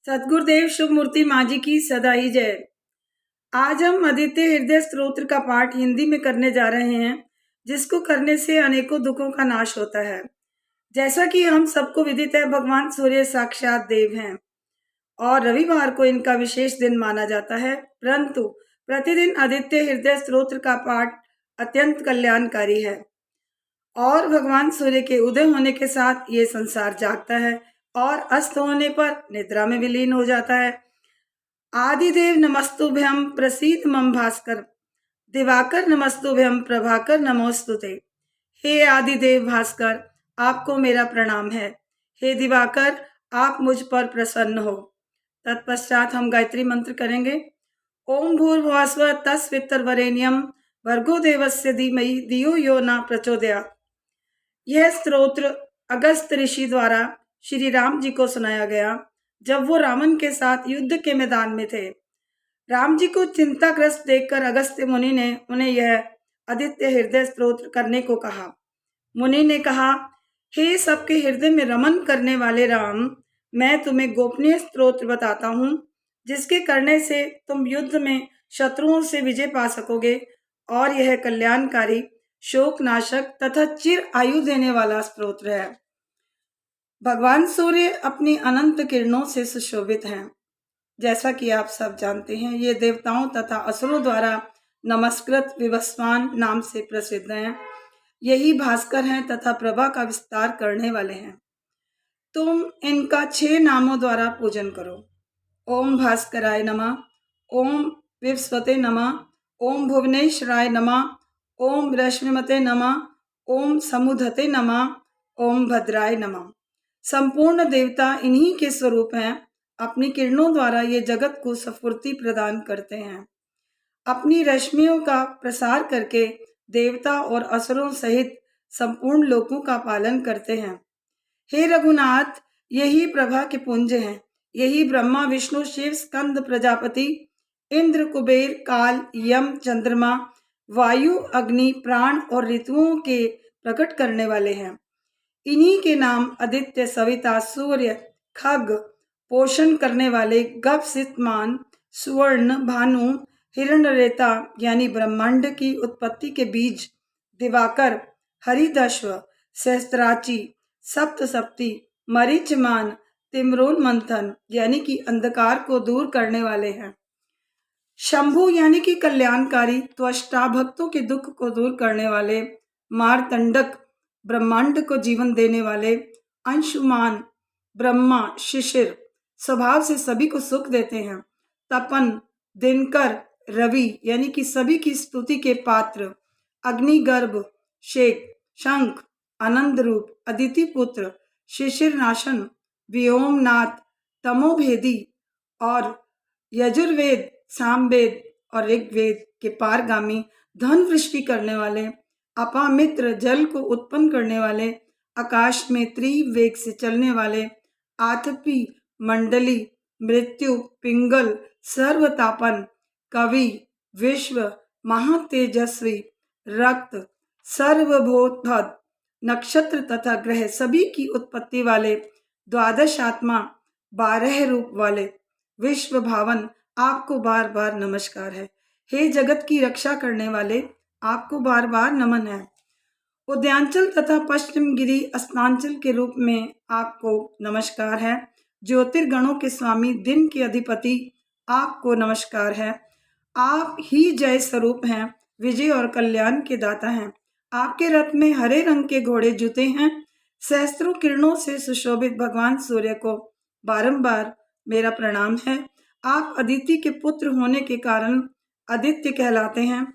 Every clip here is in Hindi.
सदगुरुदेव शुभ मूर्ति माँ की सदा ही जय। आज हम आदित्य हृदय स्तोत्र का पाठ हिंदी में करने जा रहे हैं, जिसको करने से अनेकों दुखों का नाश होता है। जैसा कि हम सबको विदित है, भगवान सूर्य साक्षात देव हैं और रविवार को इनका विशेष दिन माना जाता है। परंतु प्रतिदिन आदित्य हृदय स्तोत्र का पाठ अत्यंत कल्याणकारी है और भगवान सूर्य के उदय होने के साथ ये संसार जागता है और अस्त होने पर निद्रा में विलीन हो जाता है। आदिदेव नमस्तुभ्यं प्रसीद मम भास्कर, दिवाकर नमस्तुभ्यं प्रभाकर नमोस्तुते। हे आदिदेव भास्कर, आपको मेरा प्रणाम है। हे दिवाकर, आप मुझ पर प्रसन्न हो। तत्पश्चात हम गायत्री मंत्र करेंगे। ओम भूर्भुवस्सुवः तत्सवितुर्वरेण्यं भर्गो देवस्य धीमहि धियो यो न प्रचोदयात्। यह स्तोत्र अगस्त ऋषि द्वारा श्री राम जी को सुनाया गया जब वो रावण के साथ युद्ध के मैदान में थे। राम जी को चिंताग्रस्त देखकर अगस्त्य मुनि ने उन्हें यह आदित्य हृदय स्तोत्र करने को कहा। मुनि ने कहा, हे सबके हृदय में रमन करने वाले राम, मैं तुम्हें गोपनीय स्तोत्र बताता हूँ, जिसके करने से तुम युद्ध में शत्रुओं से विजय पा सकोगे और यह कल्याणकारी, शोक नाशक तथा चिर आयु देने वाला स्तोत्र है। भगवान सूर्य अपनी अनंत किरणों से सुशोभित हैं। जैसा कि आप सब जानते हैं, ये देवताओं तथा असुरों द्वारा नमस्कृत विवस्वान नाम से प्रसिद्ध हैं। यही भास्कर हैं तथा प्रभा का विस्तार करने वाले हैं। तुम इनका 6 नामों द्वारा पूजन करो। ओम भास्कराय नमः, ओम विवस्वते नमः, ओम भुवनेश्वराय नमः, ओम रश्मिमते नमः, ओम समुधते नमः, ओम भद्राय नमः। संपूर्ण देवता इन्हीं के स्वरूप हैं। अपनी किरणों द्वारा ये जगत को स्फूर्ति प्रदान करते हैं। अपनी रश्मियों का प्रसार करके देवता और असुरों सहित संपूर्ण लोकों का पालन करते हैं। हे रघुनाथ, यही प्रभा के पुंज हैं। यही ब्रह्मा विष्णु शिव स्कंद प्रजापति इंद्र कुबेर काल यम चंद्रमा वायु अग्नि प्राण और ऋतुओं के प्रकट करने वाले हैं। इन्हीं के नाम आदित्य सविता सूर्य खग पोषण करने वाले गभसितमान सुवर्ण भानु हिरण्यरेता यानी ब्रह्मांड की उत्पत्ति के बीज दिवाकर हरिदश्व सहस्त्राची सप्तसप्ती मरीचमान तिम्रोन मंथन यानी कि अंधकार को दूर करने वाले हैं। शंभु यानी कि कल्याणकारी त्वष्टा भक्तों के दुख को दूर करने वाले। मारतंडक ब्रह्मांड को जीवन देने वाले। अंशुमान ब्रह्मा शिशिर स्वभाव से सभी को सुख देते हैं। तपन दिनकर रवि यानी कि सभी की स्तुति के पात्र। अग्निगर्भ शेख शंख आनंद रूप अदिति पुत्र शिशिर नाशन व्योमनाथ तमोभेदी और यजुर्वेद सामवेद और ऋग्वेद के पारगामी धन वृष्टि करने वाले। अपामित्र जल को उत्पन्न करने वाले। आकाश में त्रिवेग से चलने वाले। आतपी मंडली मृत्यु पिंगल सर्वतापन कवि विश्व महातेजस्वी रक्त सर्वभूतभद नक्षत्र तथा ग्रह सभी की उत्पत्ति वाले। द्वादश आत्मा 12 रूप वाले विश्व भावन, आपको बार बार नमस्कार है। हे जगत की रक्षा करने वाले, आपको बार बार नमन है। उद्यांचल तथा पश्चिम गिरी अस्तांचल के रूप में आपको नमस्कार है। ज्योतिर्गणों के स्वामी दिन के अधिपति, आपको नमस्कार है। आप ही जय स्वरूप हैं, विजय और कल्याण के दाता हैं। आपके रथ में हरे रंग के घोड़े जुते हैं। सहस्त्रों किरणों से सुशोभित भगवान सूर्य को बारंबार मेरा प्रणाम है। आप अदिति के पुत्र होने के कारण आदित्य कहलाते हैं।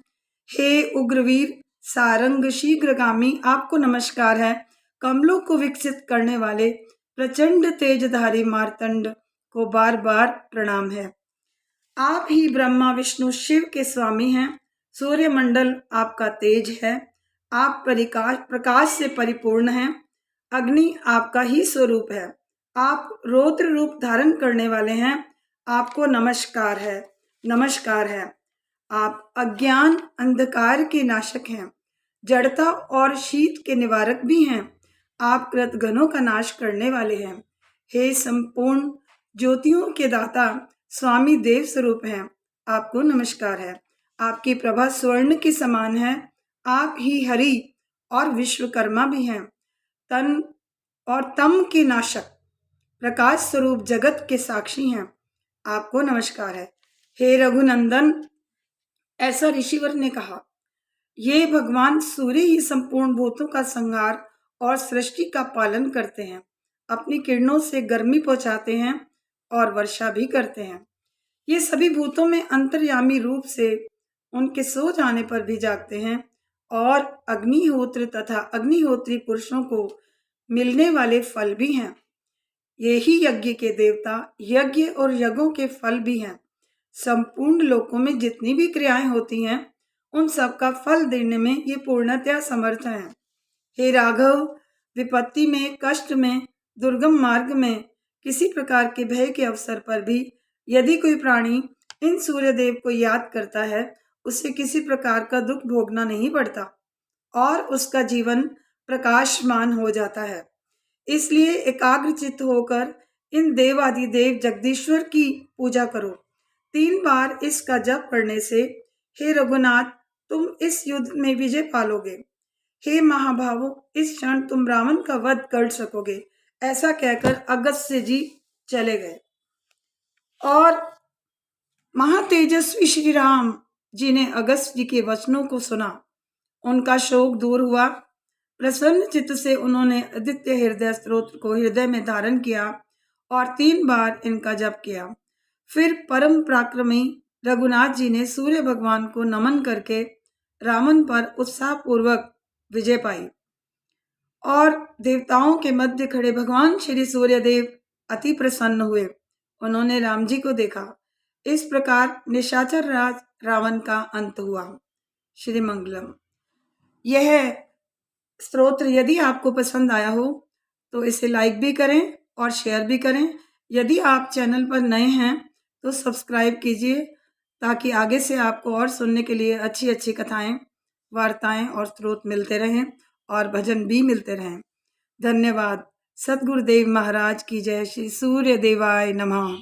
हे उग्रवीर सारंग शीघ्रगामी, आपको नमस्कार है। कमलों को विकसित करने वाले प्रचंड तेजधारी मार्तंड को बार बार प्रणाम है। आप ही ब्रह्मा विष्णु शिव के स्वामी हैं। सूर्यमंडल आपका तेज है। आप प्रकाश से परिपूर्ण हैं। अग्नि आपका ही स्वरूप है। आप रौद्र रूप धारण करने वाले हैं। आपको नमस्कार है, नमस्कार है। आप अज्ञान अंधकार के नाशक हैं। जड़ता और शीत के निवारक भी हैं। आप कृतघ्नों का नाश करने वाले हैं। हे संपूर्ण ज्योतियों के दाता स्वामी देव स्वरूप हैं, आपको नमस्कार है। आपकी प्रभा स्वर्ण के समान है। आप ही हरि और विश्वकर्मा भी हैं। तन और तम के नाशक, प्रकाश स्वरूप जगत के साक्षी हैं, आपको नमस्कार है। हे रघुनंदन, ऐसा ऋषिवर ने कहा। ये भगवान सूर्य ही संपूर्ण भूतों का संहार और सृष्टि का पालन करते हैं। अपनी किरणों से गर्मी पहुंचाते हैं और वर्षा भी करते हैं। ये सभी भूतों में अंतर्यामी रूप से उनके सो जाने पर भी जागते हैं और अग्निहोत्र तथा अग्निहोत्री पुरुषों को मिलने वाले फल भी हैं। ये ही यज्ञ के देवता, यज्ञ और यज्ञों के फल भी हैं। संपूर्ण लोकों में जितनी भी क्रियाएं होती हैं, उन सब का फल देने में ये पूर्णतया समर्थ हैं। हे राघव, विपत्ति में, कष्ट में, दुर्गम मार्ग में, किसी प्रकार के भय के अवसर पर भी यदि कोई प्राणी इन सूर्यदेव को याद करता है, उसे किसी प्रकार का दुख भोगना नहीं पड़ता और उसका जीवन प्रकाशमान हो जाता है। इसलिए एकाग्रचित्त होकर इन देवादि देव जगदीश्वर की पूजा करो। 3 बार इसका जप करने से हे रघुनाथ, तुम इस युद्ध में विजय पालोगे। हे महाभावो, इस क्षण तुम रावण का वध कर सकोगे। ऐसा कहकर अगस्त्य जी चले गए और महातेजस्वी श्री राम जी ने अगस्त्य जी के वचनों को सुना। उनका शोक दूर हुआ। प्रसन्न चित्त से उन्होंने आदित्य हृदय स्तोत्र को हृदय में धारण किया और 3 बार इनका जप किया। फिर परम पराक्रमी रघुनाथ जी ने सूर्य भगवान को नमन करके रावण पर उत्साहपूर्वक विजय पाई और देवताओं के मध्य खड़े भगवान श्री सूर्यदेव अति प्रसन्न हुए। उन्होंने राम जी को देखा। इस प्रकार निशाचर राज रावण का अंत हुआ। श्री मंगलम। यह स्तोत्र यदि आपको पसंद आया हो तो इसे लाइक भी करें और शेयर भी करें। यदि आप चैनल पर नए हैं तो सब्सक्राइब कीजिए, ताकि आगे से आपको और सुनने के लिए अच्छी अच्छी कथाएं, वार्ताएं और स्तोत्र मिलते रहें और भजन भी मिलते रहें। धन्यवाद। सद्गुरुदेव महाराज की जय। श्री सूर्य देवाय नमः।